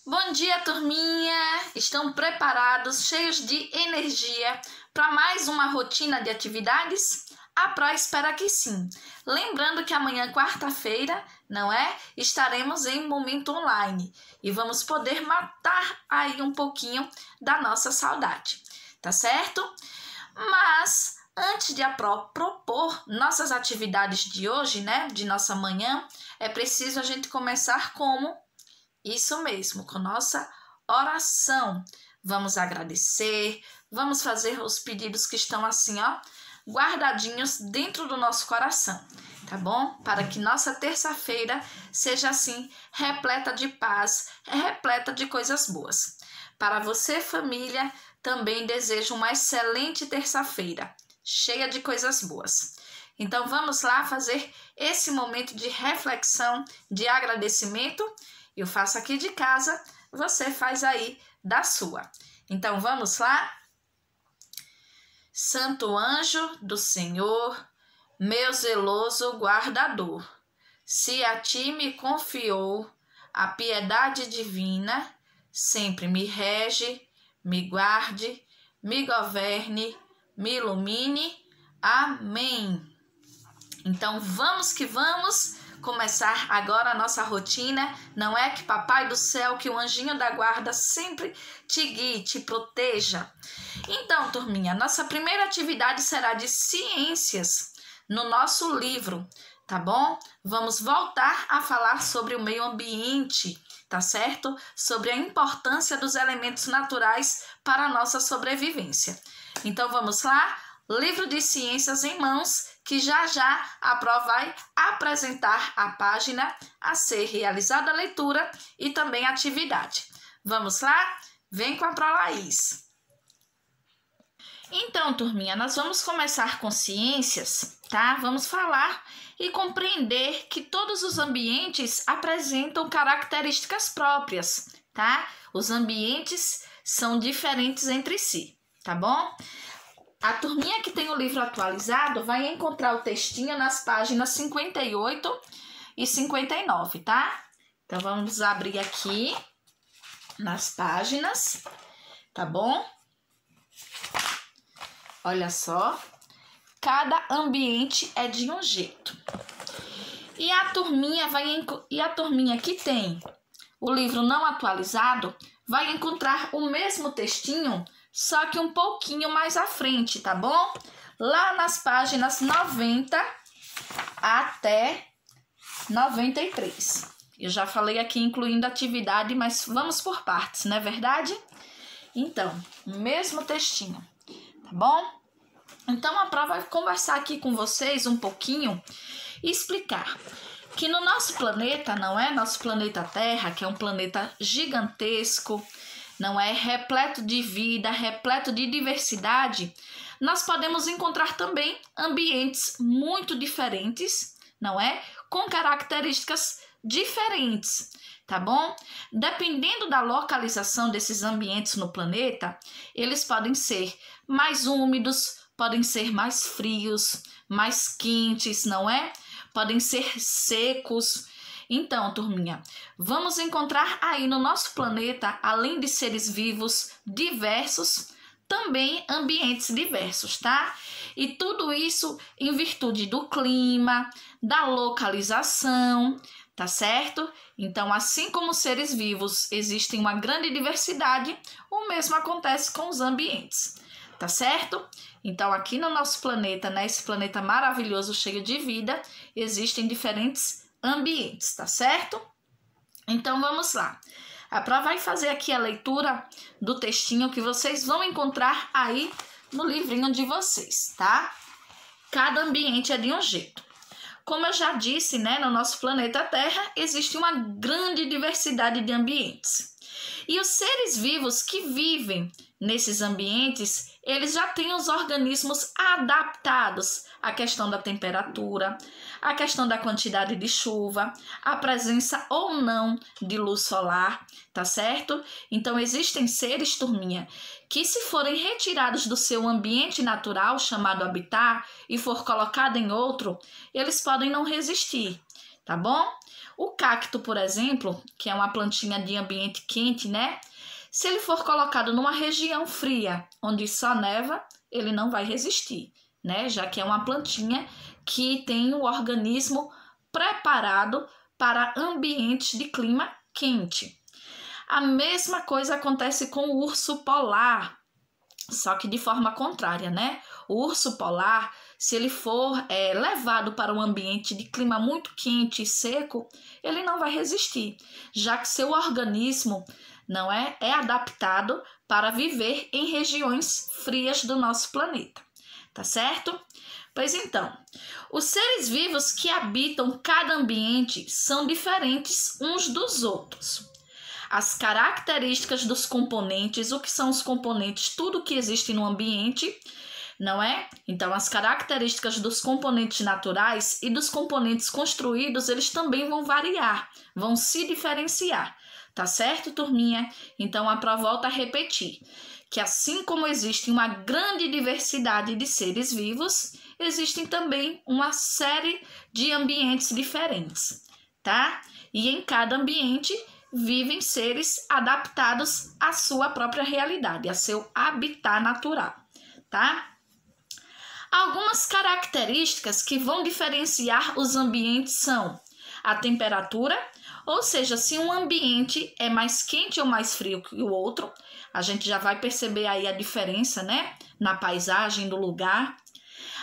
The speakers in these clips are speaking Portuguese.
Bom dia, turminha! Estão preparados, cheios de energia para mais uma rotina de atividades? A Pro espera que sim. Lembrando que amanhã, quarta-feira, não é? Estaremos em momento online e vamos poder matar aí um pouquinho da nossa saudade, tá certo? Mas antes de a Pro propor nossas atividades de hoje, né, de nossa manhã, é preciso a gente começar como isso mesmo, com nossa oração. Vamos agradecer, vamos fazer os pedidos que estão assim, ó, guardadinhos dentro do nosso coração, tá bom? Para que nossa terça-feira seja assim, repleta de paz, repleta de coisas boas. Para você, família, também desejo uma excelente terça-feira, cheia de coisas boas. Então vamos lá fazer esse momento de reflexão, de agradecimento. Eu faço aqui de casa, você faz aí da sua. Então vamos lá? Santo anjo do Senhor, meu zeloso guardador, se a ti me confiou a piedade divina, sempre me rege, me guarde, me governe, me ilumine. Amém. Então vamos que vamos começar agora a nossa rotina. Não é que Papai do Céu, que o anjinho da guarda sempre te guie, te proteja. Então, turminha, nossa primeira atividade será de ciências no nosso livro, tá bom? Vamos voltar a falar sobre o meio ambiente, tá certo? Sobre a importância dos elementos naturais para a nossa sobrevivência. Então, vamos lá? Livro de ciências em mãos, que já a Pro vai apresentar a página a ser realizada a leitura e também a atividade. Vamos lá? Vem com a Pro Laís. Então, turminha, nós vamos começar com ciências, tá? Vamos falar e compreender que todos os ambientes apresentam características próprias, tá? Os ambientes são diferentes entre si, tá bom? A turminha que tem o livro atualizado vai encontrar o textinho nas páginas 58 e 59, tá? Então, vamos abrir aqui nas páginas, tá bom? Olha só, cada ambiente é de um jeito. E a turminha que tem o livro não atualizado vai encontrar o mesmo textinho, só que um pouquinho mais à frente, tá bom? Lá nas páginas 90 até 93. Eu já falei aqui incluindo atividade, mas vamos por partes, não é verdade? Então, mesmo textinho, tá bom? Então, a Pro vai conversar aqui com vocês um pouquinho e explicar que no nosso planeta, não é? Nosso planeta Terra, que é um planeta gigantesco, não é? Repleto de vida, repleto de diversidade, nós podemos encontrar também ambientes muito diferentes, não é? Com características diferentes, tá bom? Dependendo da localização desses ambientes no planeta, eles podem ser mais úmidos, podem ser mais frios, mais quentes, não é? Podem ser secos. Então, turminha, vamos encontrar aí no nosso planeta, além de seres vivos diversos, também ambientes diversos, tá? E tudo isso em virtude do clima, da localização, tá certo? Então, assim como seres vivos existem uma grande diversidade, o mesmo acontece com os ambientes, tá certo? Então, aqui no nosso planeta, né, esse planeta maravilhoso, cheio de vida, existem diferentes ambientes, tá certo? Então vamos lá. A Pro vai fazer aqui a leitura do textinho que vocês vão encontrar aí no livrinho de vocês, tá? Cada ambiente é de um jeito. Como eu já disse, né, no nosso planeta Terra existe uma grande diversidade de ambientes. E os seres vivos que vivem nesses ambientes, eles já têm os organismos adaptados à questão da temperatura, à questão da quantidade de chuva, à presença ou não de luz solar, tá certo? Então, existem seres, turminha, que se forem retirados do seu ambiente natural, chamado habitat, e for colocado em outro, eles podem não resistir, tá bom? O cacto, por exemplo, que é uma plantinha de ambiente quente, né? Se ele for colocado numa região fria, onde só neva, ele não vai resistir, né? Já que é uma plantinha que tem o organismo preparado para ambientes de clima quente. A mesma coisa acontece com o urso polar, só que de forma contrária, né? O urso polar, se ele for levado para um ambiente de clima muito quente e seco, ele não vai resistir, já que seu organismo não é adaptado para viver em regiões frias do nosso planeta, tá certo? Pois então, os seres vivos que habitam cada ambiente são diferentes uns dos outros. As características dos componentes, o que são os componentes? Tudo que existe no ambiente, não é? Então, as características dos componentes naturais e dos componentes construídos, eles também vão variar, vão se diferenciar, tá certo, turminha? Então, a prova volta a repetir que assim como existe uma grande diversidade de seres vivos, existem também uma série de ambientes diferentes, tá? E em cada ambiente vivem seres adaptados à sua própria realidade, a seu habitat natural, tá? Algumas características que vão diferenciar os ambientes são a temperatura, ou seja, se um ambiente é mais quente ou mais frio que o outro, a gente já vai perceber aí a diferença, né, na paisagem do lugar.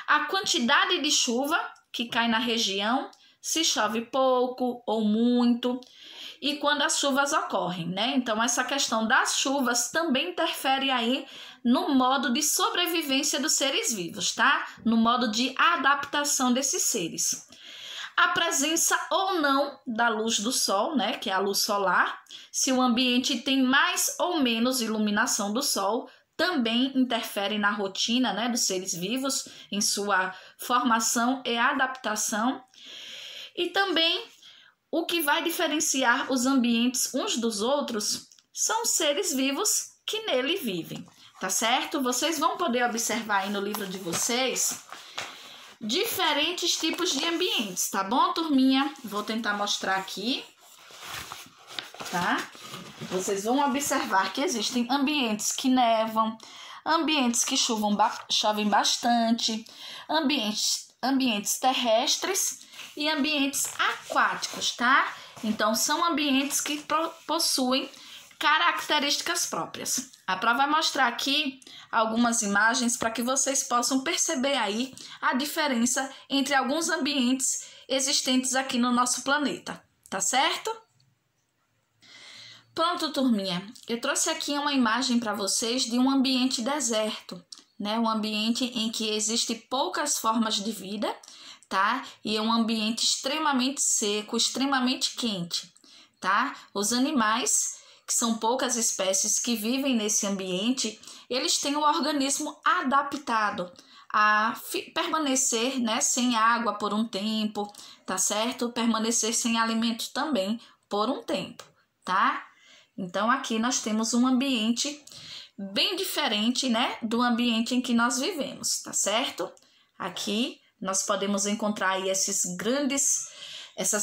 A quantidade de chuva que cai na região, se chove pouco ou muito, e quando as chuvas ocorrem, né? Então, essa questão das chuvas também interfere aí no modo de sobrevivência dos seres vivos, tá? No modo de adaptação desses seres. A presença ou não da luz do sol, né? Que é a luz solar. Se o ambiente tem mais ou menos iluminação do sol, também interfere na rotina, né, dos seres vivos, em sua formação e adaptação. E também o que vai diferenciar os ambientes uns dos outros são os seres vivos que nele vivem, tá certo? Vocês vão poder observar aí no livro de vocês diferentes tipos de ambientes, tá bom, turminha? Vou tentar mostrar aqui, tá? Vocês vão observar que existem ambientes que nevam, ambientes que chovem bastante, ambientes terrestres e ambientes aquáticos, tá? Então, são ambientes que possuem características próprias. A prova vai mostrar aqui algumas imagens para que vocês possam perceber aí a diferença entre alguns ambientes existentes aqui no nosso planeta, tá certo? Pronto, turminha. Eu trouxe aqui uma imagem para vocês de um ambiente deserto, né? Um ambiente em que existem poucas formas de vida, tá? E é um ambiente extremamente seco, extremamente quente, tá? Os animais, que são poucas espécies que vivem nesse ambiente, eles têm o organismo adaptado a permanecer, né, sem água por um tempo, tá certo? Permanecer sem alimento também por um tempo, tá? Então, aqui nós temos um ambiente bem diferente, né, do ambiente em que nós vivemos, tá certo? Aqui nós podemos encontrar aí essas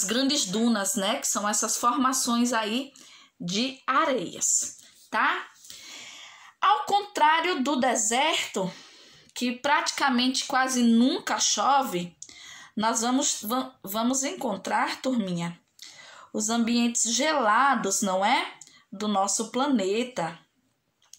grandes dunas, né, que são essas formações aí de areias, tá? Ao contrário do deserto, que praticamente quase nunca chove, nós vamos encontrar, turminha, os ambientes gelados, não é? Do nosso planeta.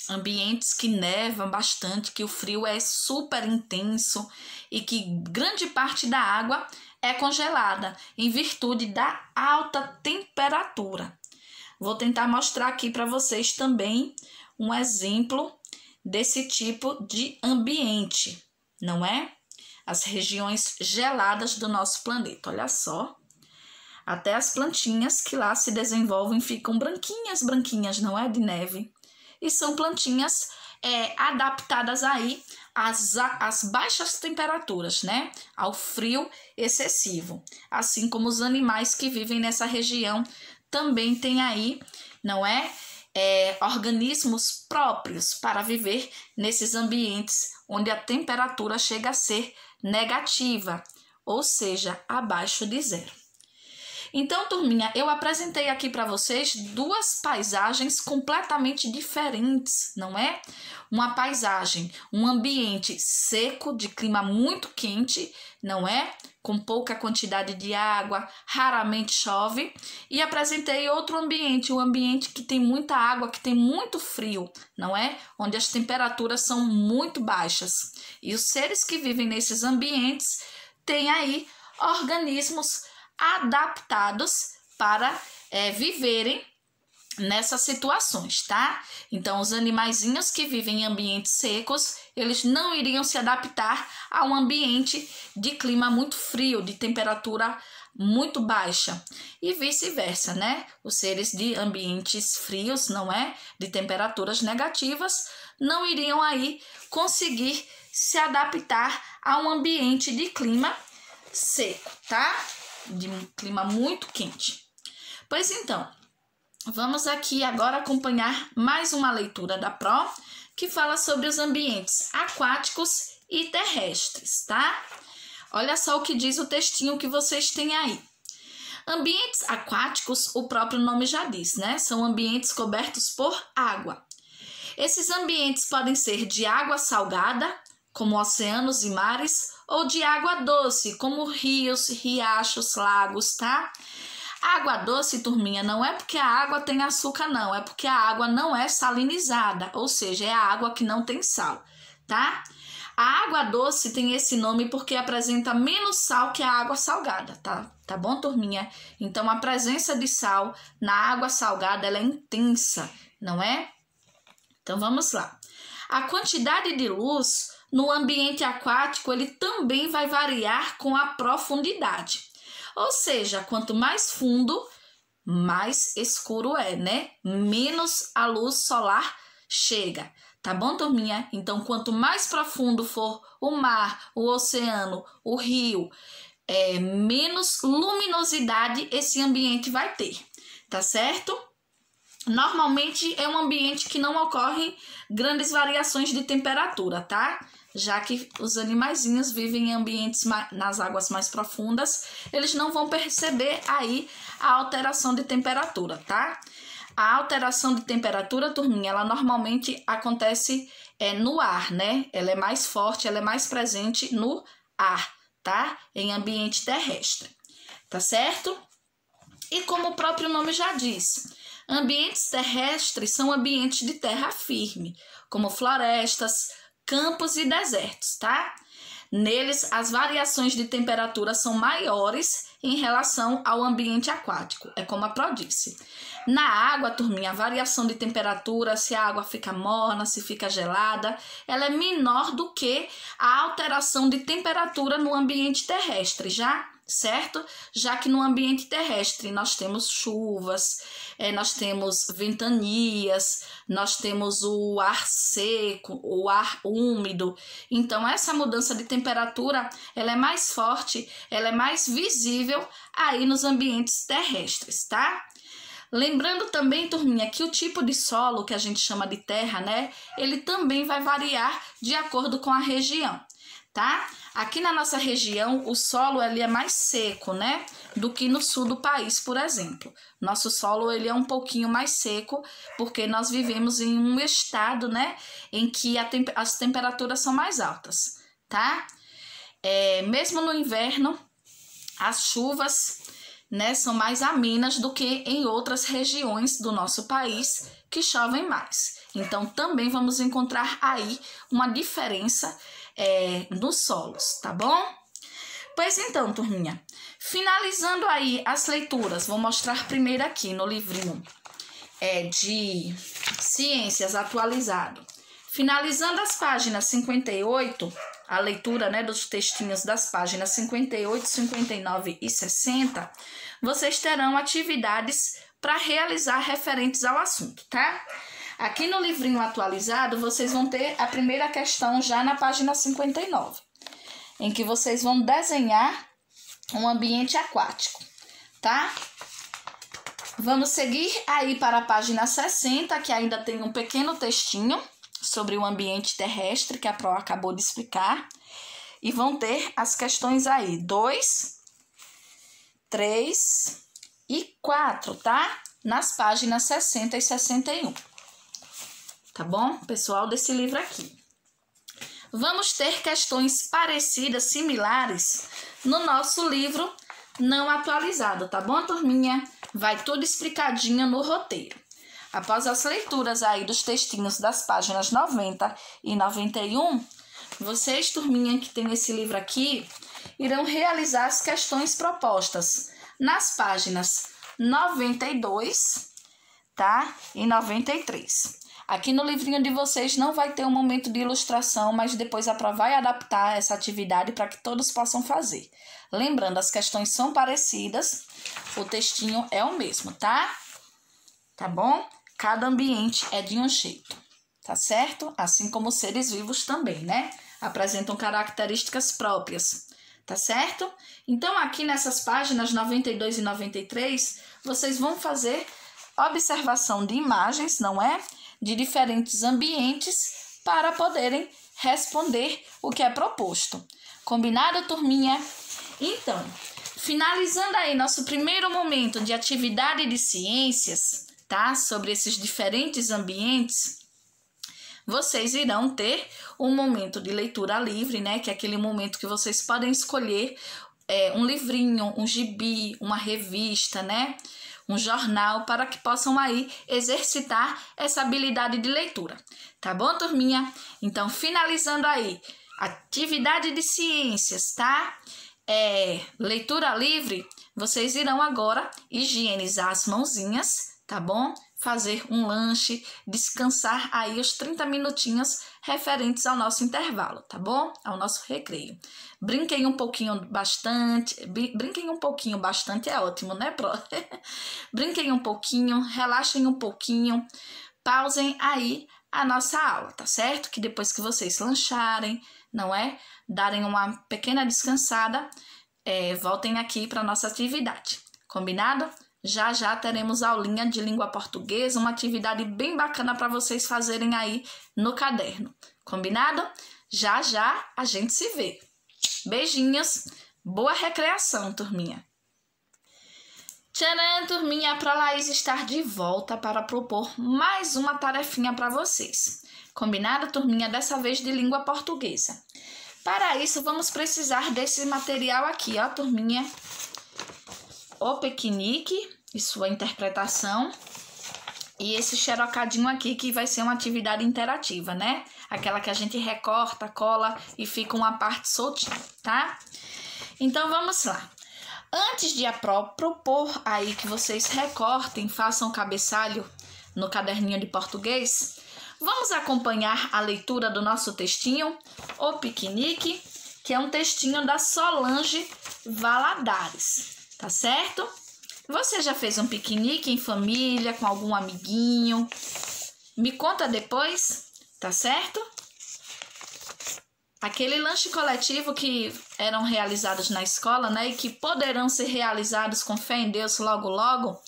Ambientes que nevam bastante, que o frio é super intenso e que grande parte da água é congelada em virtude da alta temperatura. Vou tentar mostrar aqui para vocês também um exemplo desse tipo de ambiente, não é? As regiões geladas do nosso planeta, olha só. Até as plantinhas que lá se desenvolvem ficam branquinhas, não é? De neve. E são plantinhas adaptadas aí às baixas temperaturas, né? Ao frio excessivo. Assim como os animais que vivem nessa região também têm aí, não é? Organismos próprios para viver nesses ambientes onde a temperatura chega a ser negativa, ou seja, abaixo de zero. Então, turminha, eu apresentei aqui para vocês duas paisagens completamente diferentes, não é? Uma paisagem, um ambiente seco, de clima muito quente, não é? Com pouca quantidade de água, raramente chove. E apresentei outro ambiente, um ambiente que tem muita água, que tem muito frio, não é? Onde as temperaturas são muito baixas. E os seres que vivem nesses ambientes têm aí organismos adaptados para viverem nessas situações, tá? Então, os animaizinhos que vivem em ambientes secos, eles não iriam se adaptar a um ambiente de clima muito frio, de temperatura muito baixa. E vice-versa, né? Os seres de ambientes frios, não é? De temperaturas negativas, não iriam aí conseguir se adaptar a um ambiente de clima seco, tá? De um clima muito quente. Pois então, vamos aqui agora acompanhar mais uma leitura da Pro, que fala sobre os ambientes aquáticos e terrestres, tá? Olha só o que diz o textinho que vocês têm aí. Ambientes aquáticos, o próprio nome já diz, né? São ambientes cobertos por água. Esses ambientes podem ser de água salgada, como oceanos e mares, ou de água doce, como rios, riachos, lagos, tá? Água doce, turminha, não é porque a água tem açúcar, não. É porque a água não é salinizada, ou seja, é a água que não tem sal, tá? A água doce tem esse nome porque apresenta menos sal que a água salgada, tá? Tá bom, turminha? Então, a presença de sal na água salgada, ela é intensa, não é? Então, vamos lá. A quantidade de luz no ambiente aquático, ele também vai variar com a profundidade. Ou seja, quanto mais fundo, mais escuro é, né? Menos a luz solar chega. Tá bom, turminha? Então, quanto mais profundo for o mar, o oceano, o rio, menos luminosidade esse ambiente vai ter. Tá certo? Normalmente é um ambiente que não ocorrem grandes variações de temperatura, tá? Já que os animaizinhos vivem em ambientes nas águas mais profundas, eles não vão perceber aí a alteração de temperatura, tá? A alteração de temperatura, turminha, ela normalmente acontece no ar, né? Ela é mais forte, ela é mais presente no ar, tá? Em ambiente terrestre, tá certo? E como o próprio nome já diz, ambientes terrestres são ambientes de terra firme, como florestas, campos e desertos, tá? Neles, as variações de temperatura são maiores em relação ao ambiente aquático, é como a Pro disse. Na água, turminha, a variação de temperatura, se a água fica morna, se fica gelada, ela é menor do que a alteração de temperatura no ambiente terrestre, certo? Já que no ambiente terrestre nós temos chuvas, nós temos ventanias, nós temos o ar seco, o ar úmido. Então, essa mudança de temperatura, ela é mais forte, ela é mais visível aí nos ambientes terrestres, tá? Lembrando também, turminha, que o tipo de solo que a gente chama de terra, né? Ele também vai variar de acordo com a região, tá? Aqui na nossa região, o solo ele é mais seco, né? Do que no sul do país, por exemplo. Nosso solo ele é um pouquinho mais seco, porque nós vivemos em um estado, né? Em que as temperaturas são mais altas, tá? Mesmo no inverno, as chuvas, né, são mais amenas do que em outras regiões do nosso país que chovem mais. Então, também vamos encontrar aí uma diferença nos solos, tá bom? Pois então, turminha, finalizando aí as leituras, vou mostrar primeiro aqui no livrinho de Ciências atualizado. Finalizando as páginas 58, a leitura, né, dos textinhos das páginas 58, 59 e 60, vocês terão atividades para realizar referentes ao assunto, tá? Aqui no livrinho atualizado, vocês vão ter a primeira questão já na página 59, em que vocês vão desenhar um ambiente aquático, tá? Vamos seguir aí para a página 60, que ainda tem um pequeno textinho sobre o ambiente terrestre, que a Pro acabou de explicar. E vão ter as questões aí, 2, 3 64, tá? Nas páginas 60 e 61. Tá bom, pessoal, desse livro aqui. Vamos ter questões parecidas, similares, no nosso livro não atualizado, tá bom, turminha? Vai tudo explicadinho no roteiro. Após as leituras aí dos textinhos das páginas 90 e 91, vocês, turminha, que tem esse livro aqui, irão realizar as questões propostas nas páginas 92, tá? E 93. Aqui no livrinho de vocês não vai ter um momento de ilustração, mas depois a prova vai adaptar essa atividade para que todos possam fazer. Lembrando, as questões são parecidas, o textinho é o mesmo, tá? Tá bom? Cada ambiente é de um jeito, tá certo? Assim como os seres vivos também, né? Apresentam características próprias, tá certo? Então, aqui nessas páginas 92 e 93, vocês vão fazer observação de imagens, não é? De diferentes ambientes para poderem responder o que é proposto. Combinado, turminha? Então, finalizando aí nosso primeiro momento de atividade de ciências, tá? Sobre esses diferentes ambientes, vocês irão ter um momento de leitura livre, né? Que é aquele momento que vocês podem escolher um livrinho, um gibi, uma revista, né? Um jornal, para que possam aí exercitar essa habilidade de leitura. Tá bom, turminha? Então, finalizando aí, atividade de ciências, tá? Leitura livre, vocês irão agora higienizar as mãozinhas, tá bom? Fazer um lanche, descansar aí os 30 minutinhos referentes ao nosso intervalo, tá bom? Ao nosso recreio. Brinquem um pouquinho bastante é ótimo, né, Pro? Brinquem um pouquinho, relaxem um pouquinho, pausem aí a nossa aula, tá certo? Que depois que vocês lancharem, não é? Darem uma pequena descansada, voltem aqui para nossa atividade, combinado? Já já teremos aulinha de língua portuguesa, uma atividade bem bacana para vocês fazerem aí no caderno, combinado? Já já a gente se vê. Beijinhos, boa recreação, turminha. Tcharam, turminha, a Prolaís está de volta para propor mais uma tarefinha para vocês. Combinado, turminha? Dessa vez de língua portuguesa. Para isso, vamos precisar desse material aqui, ó, turminha. O piquenique e sua interpretação. E esse xerocadinho aqui, que vai ser uma atividade interativa, né? Aquela que a gente recorta, cola e fica uma parte soltinha, tá? Então, vamos lá. Antes de propor aí que vocês recortem, façam cabeçalho no caderninho de português, vamos acompanhar a leitura do nosso textinho, O Piquenique, que é um textinho da Solange Valadares, tá certo? Você já fez um piquenique em família, com algum amiguinho? Me conta depois, tá certo? Aquele lanche coletivo que eram realizados na escola, né? E que poderão ser realizados com fé em Deus logo, logo.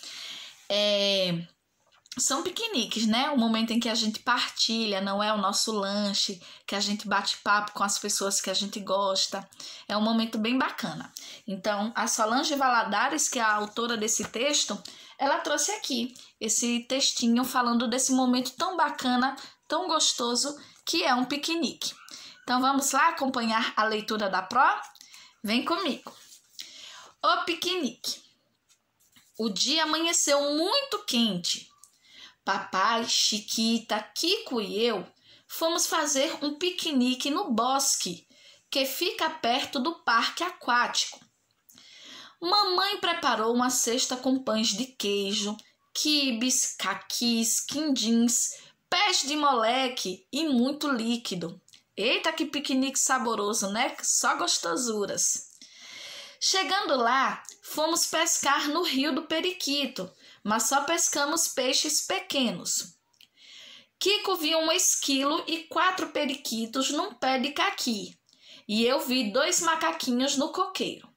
São piqueniques, né? O momento em que a gente partilha, não é o nosso lanche, que a gente bate papo com as pessoas que a gente gosta. É um momento bem bacana. Então, a Solange Valadares, que é a autora desse texto, ela trouxe aqui esse textinho falando desse momento tão bacana, tão gostoso, que é um piquenique. Então, vamos lá acompanhar a leitura da Pro? Vem comigo. O piquenique. O dia amanheceu muito quente. Papai, Chiquita, Kiko e eu fomos fazer um piquenique no bosque, que fica perto do parque aquático. Mamãe preparou uma cesta com pães de queijo, quibes, caquis, quindins, pés de moleque e muito líquido. Eita, que piquenique saboroso, né? Só gostosuras. Chegando lá, fomos pescar no Rio do Periquito, mas só pescamos peixes pequenos. Kiko viu um esquilo e 4 periquitos num pé de caqui, e eu vi 2 macaquinhos no coqueiro.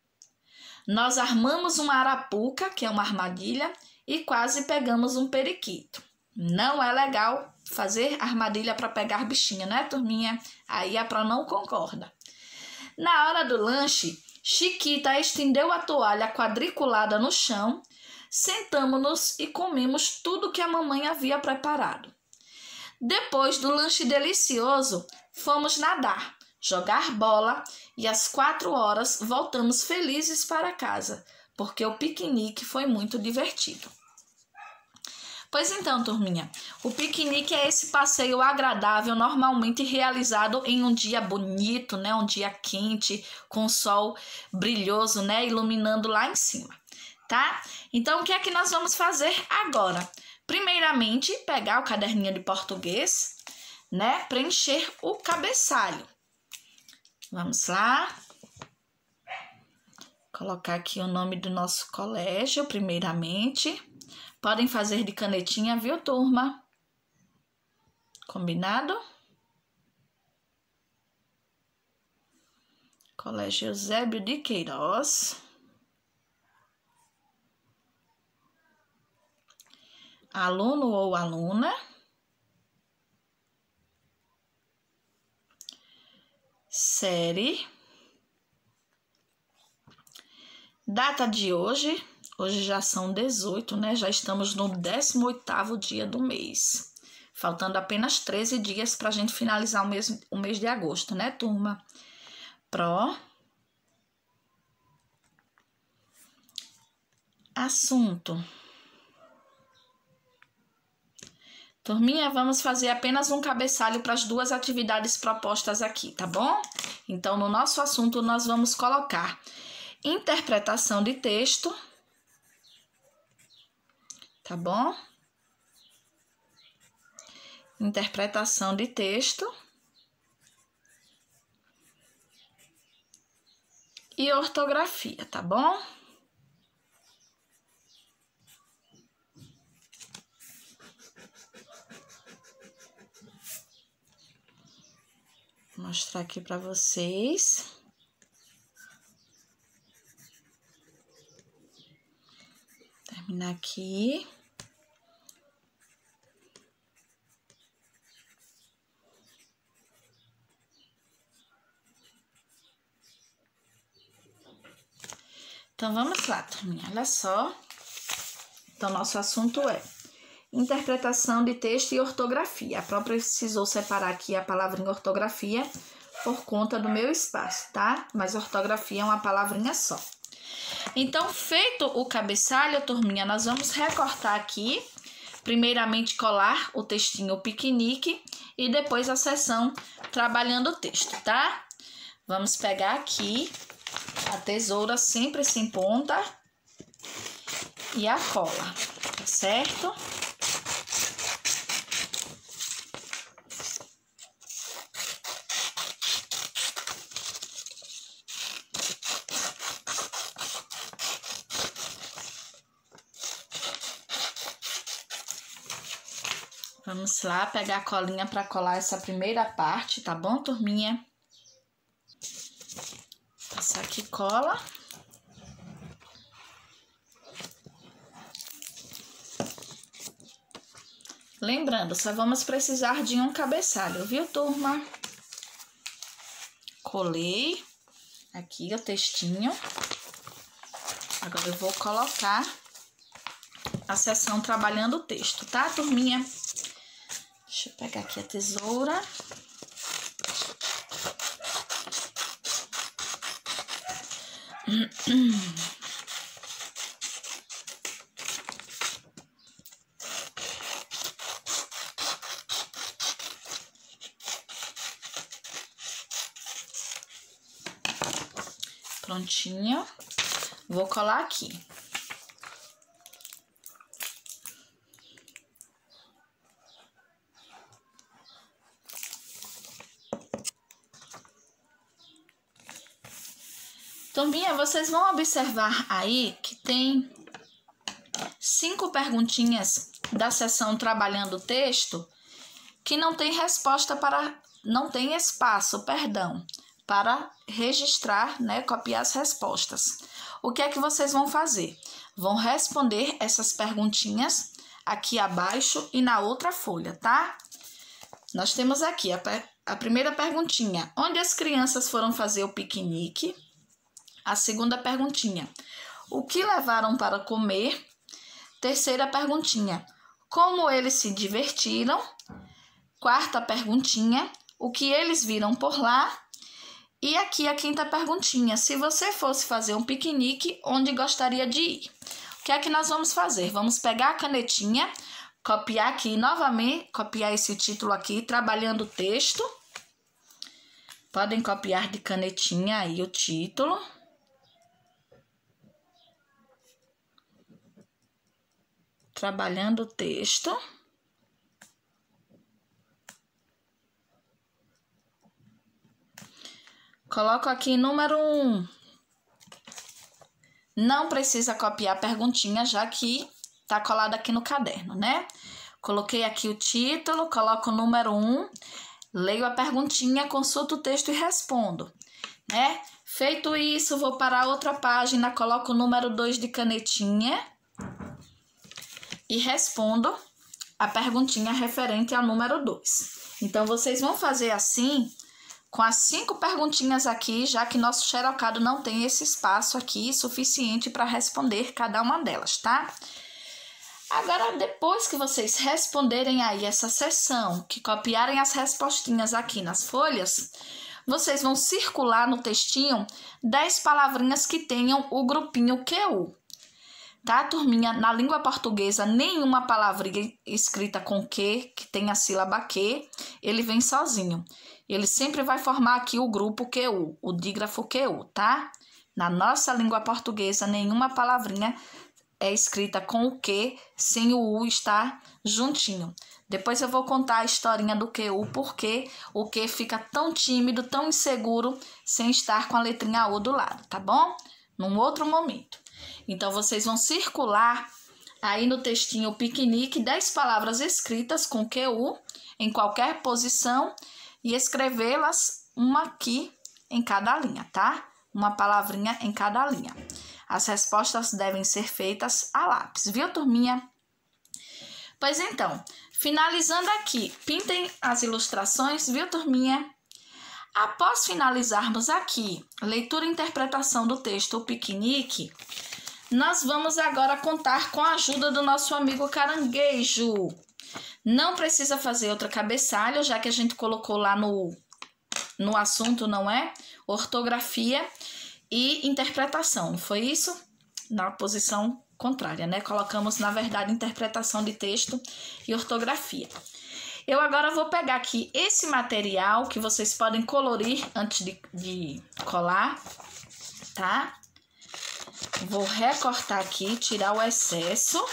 Nós armamos uma arapuca, que é uma armadilha, e quase pegamos um periquito. Não é legal fazer armadilha para pegar bichinho, né, turminha? Aí a Pro não concorda. Na hora do lanche, Chiquita estendeu a toalha quadriculada no chão, sentamo-nos e comemos tudo que a mamãe havia preparado. Depois do lanche delicioso, fomos nadar, jogar bola e às 4 horas voltamos felizes para casa, porque o piquenique foi muito divertido. Pois então, turminha, o piquenique é esse passeio agradável, normalmente realizado em um dia bonito, né? Um dia quente, com o sol brilhoso, né? Iluminando lá em cima, tá? Então, o que é que nós vamos fazer agora? Primeiramente, pegar o caderninho de português, né? Preencher o cabeçalho. Vamos lá. Colocar aqui o nome do nosso colégio, primeiramente. Podem fazer de canetinha, viu, turma? Combinado? Colégio Eusébio de Queiroz. Aluno ou aluna. Série. Data de hoje. Hoje já são 18, né? Já estamos no 18º dia do mês. Faltando apenas 13 dias para a gente finalizar o mês de agosto, né, turma? Assunto. Turminha, vamos fazer apenas um cabeçalho para as duas atividades propostas aqui, tá bom? Então, no nosso assunto, nós vamos colocar interpretação de texto. Tá bom? Interpretação de texto e ortografia, tá bom? Vou mostrar aqui para vocês. Terminar aqui. Então, vamos lá, turminha, olha só. Então, nosso assunto é interpretação de texto e ortografia. A própria precisou separar aqui a palavrinha ortografia por conta do meu espaço, tá? Mas ortografia é uma palavrinha só. Então, feito o cabeçalho, turminha, nós vamos recortar aqui. Primeiramente, colar o textinho piquenique e depois a seção trabalhando o texto, tá? Vamos pegar aqui a tesoura sempre sem ponta e a cola, tá certo? Vamos lá pegar a colinha para colar essa primeira parte, tá bom, turminha? Passar aqui cola. Lembrando, só vamos precisar de um cabeçalho, viu, turma? Colei aqui o textinho. Agora eu vou colocar a seção trabalhando o texto, tá, turminha? Deixa eu pegar aqui a tesoura. Prontinho. Vou colar aqui. Turminha, vocês vão observar aí que tem 5 perguntinhas da seção trabalhando o texto que não tem resposta não tem espaço, perdão, para registrar, né, copiar as respostas. O que é que vocês vão fazer? Vão responder essas perguntinhas aqui abaixo e na outra folha, tá? Nós temos aqui a primeira perguntinha, onde as crianças foram fazer o piquenique? A segunda perguntinha, o que levaram para comer? Terceira perguntinha, como eles se divertiram? Quarta perguntinha, o que eles viram por lá? E aqui a quinta perguntinha, se você fosse fazer um piquenique, onde gostaria de ir? O que é que nós vamos fazer? Vamos pegar a canetinha, copiar aqui novamente, copiar esse título aqui, trabalhando o texto. Podem copiar de canetinha aí o título. Trabalhando o texto. Coloco aqui número 1. Não precisa copiar a perguntinha, já que tá colado aqui no caderno, né? Coloquei aqui o título, coloco o número 1, leio a perguntinha, consulto o texto e respondo, né? Feito isso, vou para a outra página, coloco o número 2 de canetinha e respondo a perguntinha referente ao número 2. Então, vocês vão fazer assim com as 5 perguntinhas aqui, já que nosso xerocado não tem esse espaço aqui suficiente para responder cada uma delas, tá? Agora, depois que vocês responderem aí essa seção, que copiarem as respostinhas aqui nas folhas, vocês vão circular no textinho 10 palavrinhas que tenham o grupinho QU. Tá, turminha? Na língua portuguesa, nenhuma palavrinha escrita com que tem a sílaba que, ele vem sozinho. Ele sempre vai formar aqui o grupo QU, o dígrafo QU, tá? Na nossa língua portuguesa, nenhuma palavrinha é escrita com o que, sem o U estar juntinho. Depois eu vou contar a historinha do QU, porque o que fica tão tímido, tão inseguro, sem estar com a letrinha U do lado, tá bom? Num outro momento. Então, vocês vão circular aí no textinho piquenique 10 palavras escritas com QU em qualquer posição e escrevê-las uma aqui em cada linha, tá? Uma palavrinha em cada linha. As respostas devem ser feitas a lápis, viu, turminha? Pois então, finalizando aqui, pintem as ilustrações, viu, turminha? Após finalizarmos aqui leitura e interpretação do texto O Piquenique, nós vamos agora contar com a ajuda do nosso amigo Caranguejo. Não precisa fazer outra cabeçalho, já que a gente colocou lá no assunto, não é? Ortografia e interpretação, não foi isso? Na posição contrária, né? Colocamos, na verdade, interpretação de texto e ortografia. Eu agora vou pegar aqui esse material que vocês podem colorir antes de colar, tá? Vou recortar aqui, tirar o excesso.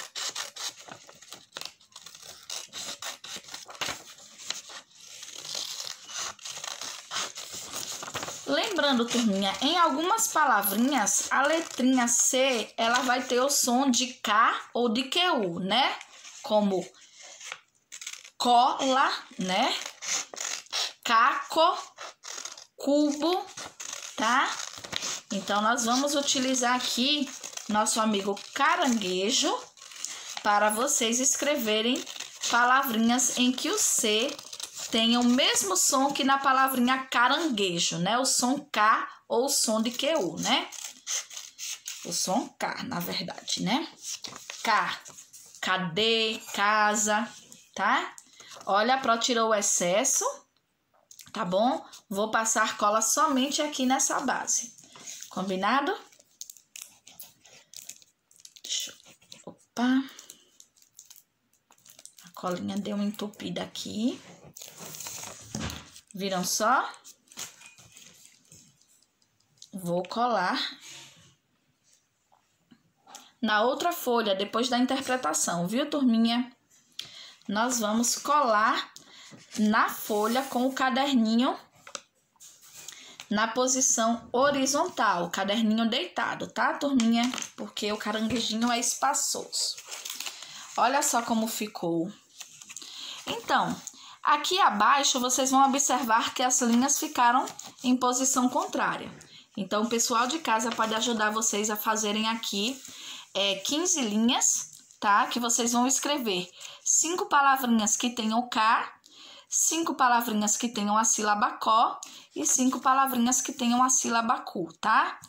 Lembrando, turminha, em algumas palavrinhas, a letrinha C, ela vai ter o som de K ou de QU, né? Como cola, né? Caco, cubo, tá? Então, nós vamos utilizar aqui nosso amigo Caranguejo para vocês escreverem palavrinhas em que o C tem o mesmo som que na palavrinha caranguejo, né? O som K ou o som de QU, né? O som K, na verdade, né? K, cadê, casa, tá? Olha, a Pro tirou o excesso, tá bom? Vou passar cola somente aqui nessa base. Combinado? Opa. A colinha deu uma entupida aqui. Viram só? Vou colar na outra folha, depois da interpretação, viu, turminha? Nós vamos colar na folha com o caderninho na posição horizontal, o caderninho deitado, tá, turminha? Porque o caranguejinho é espaçoso. Olha só como ficou. Então, aqui abaixo vocês vão observar que as linhas ficaram em posição contrária. Então, o pessoal de casa pode ajudar vocês a fazerem aqui 15 linhas, tá? Que vocês vão escrever 5 palavrinhas que tenham K, 5 palavrinhas que tenham a sílaba CO e 5 palavrinhas que tenham a sílaba CU, tá?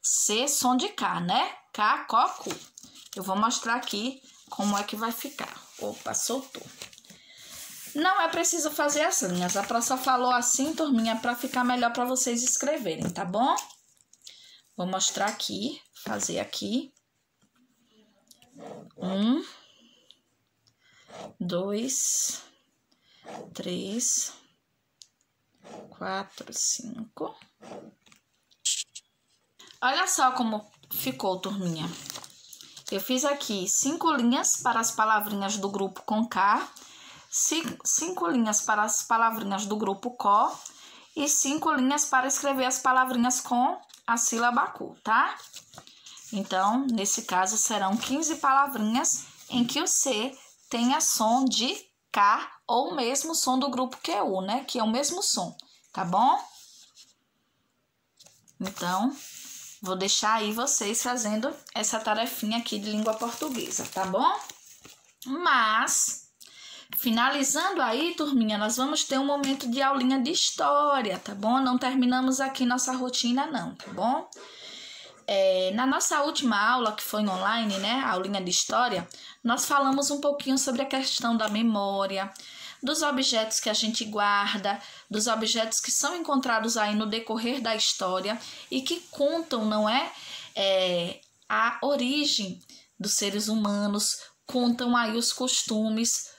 C, som de K, né? K, CO, CU. Eu vou mostrar aqui como é que vai ficar. Opa, soltou. Não é preciso fazer as linhas. A professora falou assim, turminha, para ficar melhor para vocês escreverem, tá bom? Vou mostrar aqui, fazer aqui. 1, 2, 3, 4, 5. Olha só como ficou, turminha. Eu fiz aqui 5 linhas para as palavrinhas do grupo com K, 5 linhas para as palavrinhas do grupo CO e 5 linhas para escrever as palavrinhas com a sílaba CU, tá? Então, nesse caso, serão 15 palavrinhas em que o C tenha som de K ou o mesmo som do grupo QU, né? Que é o mesmo som, tá bom? Então, vou deixar aí vocês fazendo essa tarefinha aqui de língua portuguesa, tá bom? Mas, finalizando aí, turminha, nós vamos ter um momento de aulinha de história, tá bom? Não terminamos aqui nossa rotina não, tá bom? Na nossa última aula, que foi online, né, a aulinha de história, nós falamos um pouquinho sobre a questão da memória, dos objetos que a gente guarda, dos objetos que são encontrados aí no decorrer da história e que contam, não é, a origem dos seres humanos, contam aí os costumes,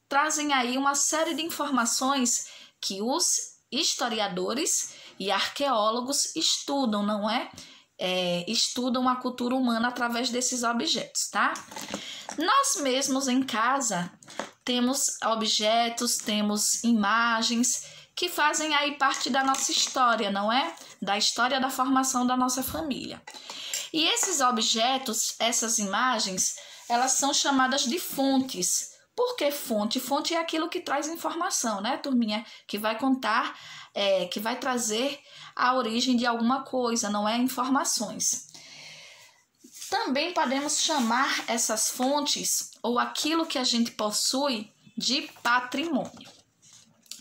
trazem aí uma série de informações que os historiadores e arqueólogos estudam, não é? Estudam a cultura humana através desses objetos, tá? Nós mesmos em casa temos objetos, temos imagens que fazem aí parte da nossa história, não é? Da história da formação da nossa família. E esses objetos, essas imagens, elas são chamadas de fontes. Por que fonte? Fonte é aquilo que traz informação, né, turminha? Que vai contar, que vai trazer a origem de alguma coisa, não é? Informações. Também podemos chamar essas fontes ou aquilo que a gente possui de patrimônio.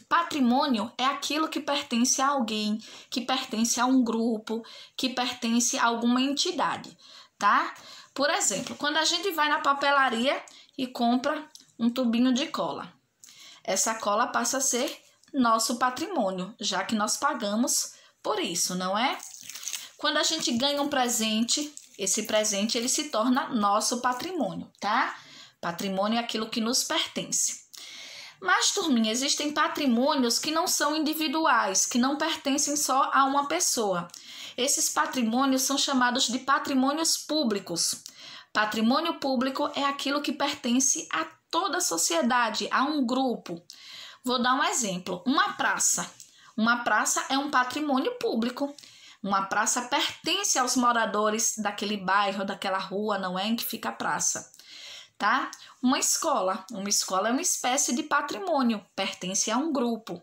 Patrimônio é aquilo que pertence a alguém, que pertence a um grupo, que pertence a alguma entidade, tá? Por exemplo, quando a gente vai na papelaria e compra um tubinho de cola, essa cola passa a ser nosso patrimônio, já que nós pagamos por isso, não é? Quando a gente ganha um presente, esse presente ele se torna nosso patrimônio, tá? Patrimônio é aquilo que nos pertence. Mas, turminha, existem patrimônios que não são individuais, que não pertencem só a uma pessoa. Esses patrimônios são chamados de patrimônios públicos. Patrimônio público é aquilo que pertence a toda a sociedade, a um grupo. Vou dar um exemplo. Uma praça. Uma praça é um patrimônio público. Uma praça pertence aos moradores daquele bairro, daquela rua, não é? Em que fica a praça, tá? Uma escola é uma espécie de patrimônio, pertence a um grupo.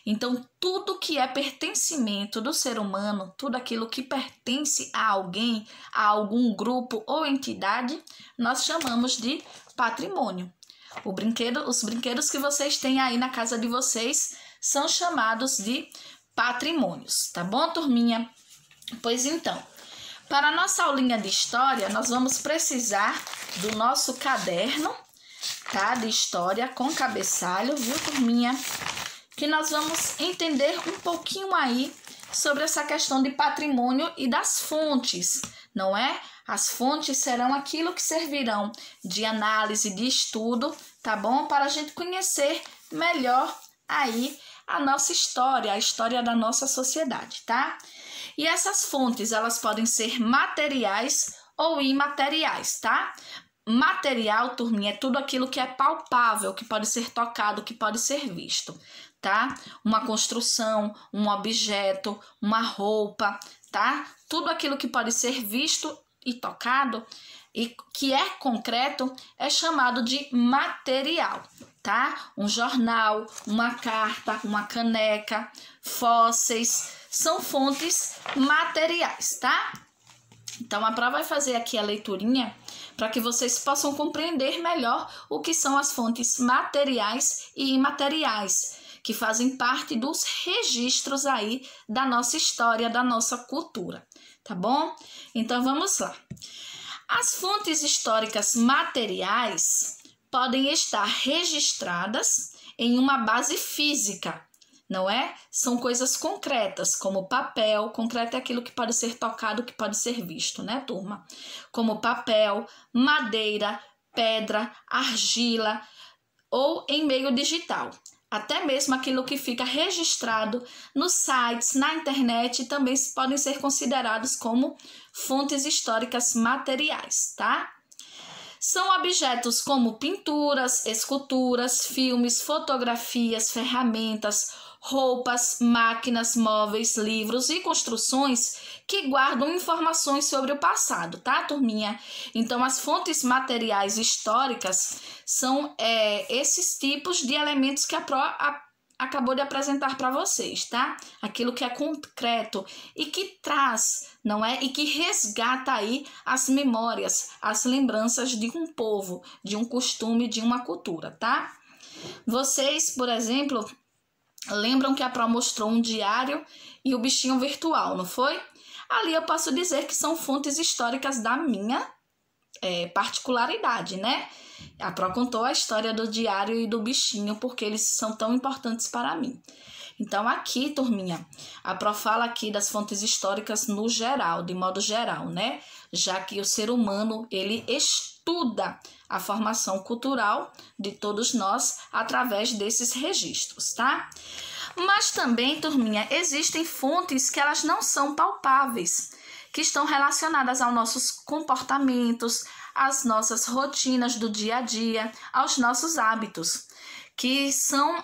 Então, tudo que é pertencimento do ser humano, tudo aquilo que pertence a alguém, a algum grupo ou entidade, nós chamamos de patrimônio. Os brinquedos que vocês têm aí na casa de vocês são chamados de patrimônios, tá bom, turminha? Pois então, para a nossa aulinha de história, nós vamos precisar do nosso caderno, tá? De história com cabeçalho, viu, turminha? Que nós vamos entender um pouquinho aí sobre essa questão de patrimônio e das fontes, não é? As fontes serão aquilo que servirão de análise, de estudo, tá bom? Para a gente conhecer melhor aí a nossa história, a história da nossa sociedade, tá? E essas fontes, elas podem ser materiais ou imateriais, tá? Material, turminha, é tudo aquilo que é palpável, que pode ser tocado, que pode ser visto, tá? Uma construção, um objeto, uma roupa, tá? Tudo aquilo que pode ser visto e tocado e que é concreto é chamado de material, tá? Um jornal, uma carta, uma caneca, fósseis, são fontes materiais, tá? Então, a prova vai fazer aqui a leiturinha para que vocês possam compreender melhor o que são as fontes materiais e imateriais, que fazem parte dos registros aí da nossa história, da nossa cultura, tá bom? Então, vamos lá. As fontes históricas materiais podem estar registradas em uma base física, não é? São coisas concretas, como papel. Concreto é aquilo que pode ser tocado, que pode ser visto, né, turma? Como papel, madeira, pedra, argila ou em meio digital. Até mesmo aquilo que fica registrado nos sites, na internet, também podem ser considerados como fontes históricas materiais, tá? São objetos como pinturas, esculturas, filmes, fotografias, ferramentas, roupas, máquinas, móveis, livros e construções que guardam informações sobre o passado, tá, turminha? Então, as fontes materiais históricas são esses tipos de elementos que a Pro acabou de apresentar para vocês, tá? Aquilo que é concreto e que traz, não é? E que resgata aí as memórias, as lembranças de um povo, de um costume, de uma cultura, tá? Vocês, por exemplo, lembram que a Pro mostrou um diário e o bichinho virtual, não foi? Ali eu posso dizer que são fontes históricas da minha particularidade, né? A Pro contou a história do diário e do bichinho porque eles são tão importantes para mim. Então aqui, turminha, a Pro fala aqui das fontes históricas no geral, de modo geral, né? Já que o ser humano, ele estuda a formação cultural de todos nós através desses registros, tá? Mas também, turminha, existem fontes que elas não são palpáveis, que estão relacionadas aos nossos comportamentos, às nossas rotinas do dia a dia, aos nossos hábitos, que são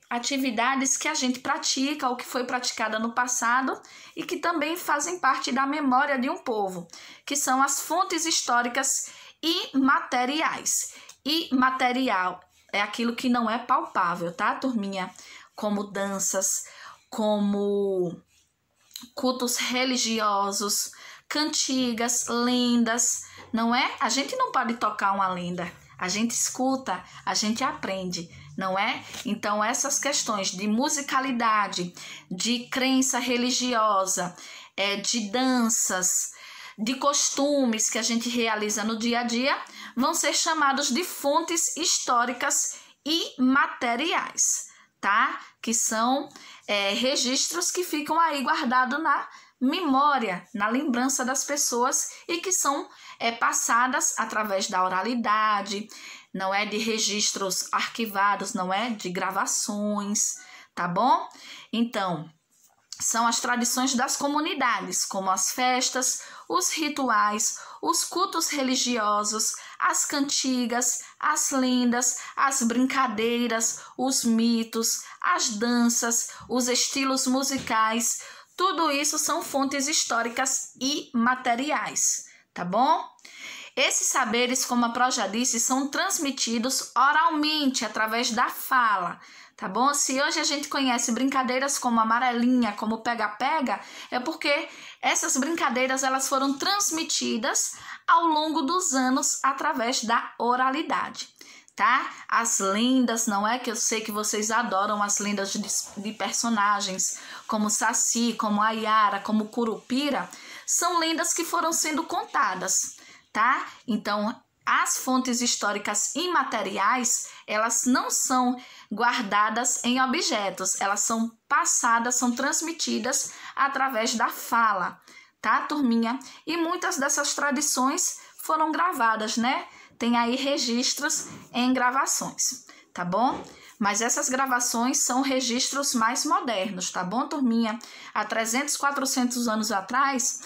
atividades que a gente pratica ou que foi praticada no passado e que também fazem parte da memória de um povo, que são as fontes históricas imateriais. E material é aquilo que não é palpável, tá, turminha? Como danças, como cultos religiosos, cantigas, lendas, não é? A gente não pode tocar uma lenda, a gente escuta, a gente aprende, não é? Então, essas questões de musicalidade, de crença religiosa, de danças, de costumes que a gente realiza no dia a dia, vão ser chamados de fontes históricas imateriais, tá? Que são registros que ficam aí guardados na memória, na lembrança das pessoas e que são passadas através da oralidade, não é de registros arquivados, não é de gravações, tá bom? Então, são as tradições das comunidades, como as festas, os rituais, os cultos religiosos, as cantigas, as lendas, as brincadeiras, os mitos, as danças, os estilos musicais. Tudo isso são fontes históricas e materiais, tá bom? Esses saberes, como a Pro já disse, são transmitidos oralmente, através da fala, tá bom? Se hoje a gente conhece brincadeiras como amarelinha, como pega-pega, é porque essas brincadeiras elas foram transmitidas ao longo dos anos através da oralidade, tá? As lendas, não é? Que eu sei que vocês adoram as lendas de personagens como Saci, como a Yara, como Curupira, são lendas que foram sendo contadas, tá? Então, as fontes históricas imateriais, elas não são guardadas em objetos, elas são passadas, são transmitidas através da fala, tá, turminha? E muitas dessas tradições foram gravadas, né? Tem aí registros em gravações, tá bom? Mas essas gravações são registros mais modernos, tá bom, turminha? Há 300, 400 anos atrás,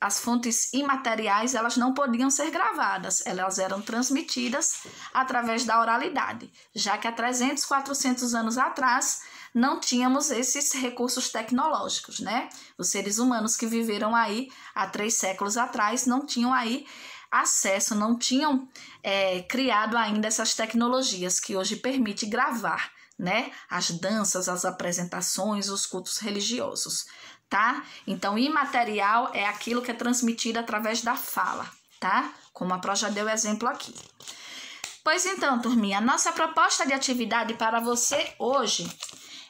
as fontes imateriais, elas não podiam ser gravadas, elas eram transmitidas através da oralidade, já que há 300, 400 anos atrás não tínhamos esses recursos tecnológicos, né? Os seres humanos que viveram aí há 3 séculos atrás não tinham aí acesso, não tinham criado ainda essas tecnologias que hoje permite gravar, né? As danças, as apresentações, os cultos religiosos, tá? Então, imaterial é aquilo que é transmitido através da fala, tá? Como a Pro já deu exemplo aqui. Pois então, turminha, a nossa proposta de atividade para você hoje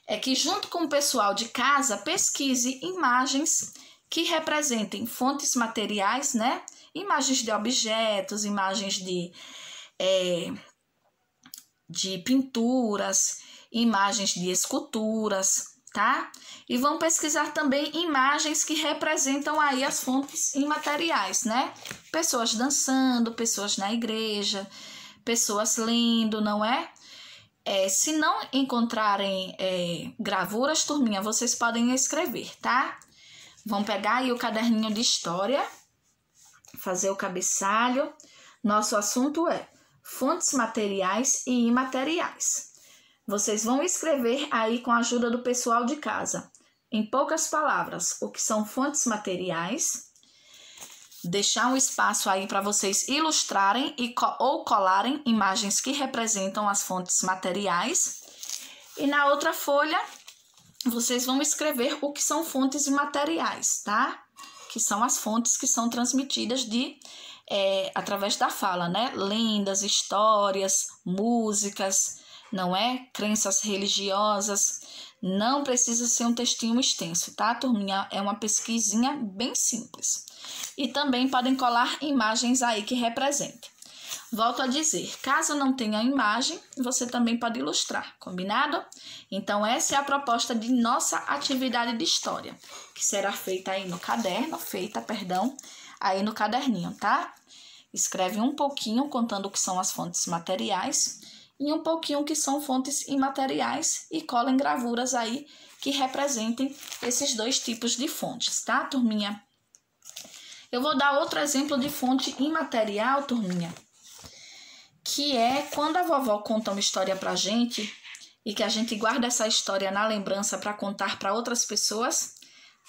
é que, junto com o pessoal de casa, pesquise imagens que representem fontes materiais, né? Imagens de objetos, imagens de pinturas, imagens de esculturas, tá? E vão pesquisar também imagens que representam aí as fontes imateriais, né? Pessoas dançando, pessoas na igreja, pessoas lendo, não é? Se não encontrarem gravuras, turminha, vocês podem escrever, tá? Vão pegar aí o caderninho de história, fazer o cabeçalho. Nosso assunto é fontes materiais e imateriais. Vocês vão escrever aí com a ajuda do pessoal de casa, em poucas palavras, o que são fontes materiais. Deixar um espaço aí para vocês ilustrarem ou colarem imagens que representam as fontes materiais. E na outra folha, vocês vão escrever o que são fontes imateriais, tá? Que são as fontes que são transmitidas através da fala, né? Lendas, histórias, músicas, não é? Crenças religiosas. Não precisa ser um textinho extenso, tá, turminha? É uma pesquisinha bem simples. E também podem colar imagens aí que representem. Volto a dizer, caso não tenha imagem, você também pode ilustrar, combinado? Então, essa é a proposta de nossa atividade de história, que será feita aí no caderno, aí no caderninho, tá? Escreve um pouquinho contando o que são as fontes materiais e um pouquinho o que são fontes imateriais e cola em gravuras aí que representem esses dois tipos de fontes, tá, turminha? Eu vou dar outro exemplo de fonte imaterial, turminha, que é quando a vovó conta uma história pra gente e que a gente guarda essa história na lembrança para contar para outras pessoas.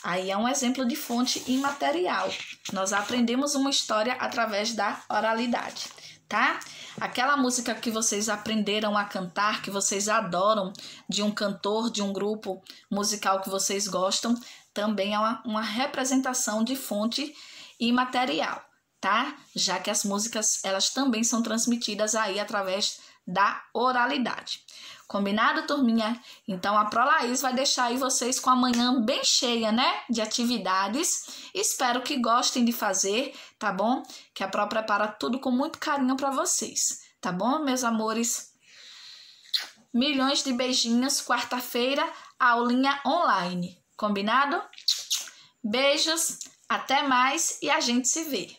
Aí é um exemplo de fonte imaterial. Nós aprendemos uma história através da oralidade, tá? Aquela música que vocês aprenderam a cantar, que vocês adoram, de um cantor, de um grupo musical que vocês gostam, também é uma representação de fonte imaterial, tá? Já que as músicas, elas também são transmitidas aí através da oralidade. Combinado, turminha? Então, a Prolaís vai deixar aí vocês com a manhã bem cheia, né? De atividades. Espero que gostem de fazer, tá bom? Que a Pró prepara tudo com muito carinho para vocês, tá bom, meus amores? Milhões de beijinhos, quarta-feira, aulinha online. Combinado? Beijos, até mais e a gente se vê.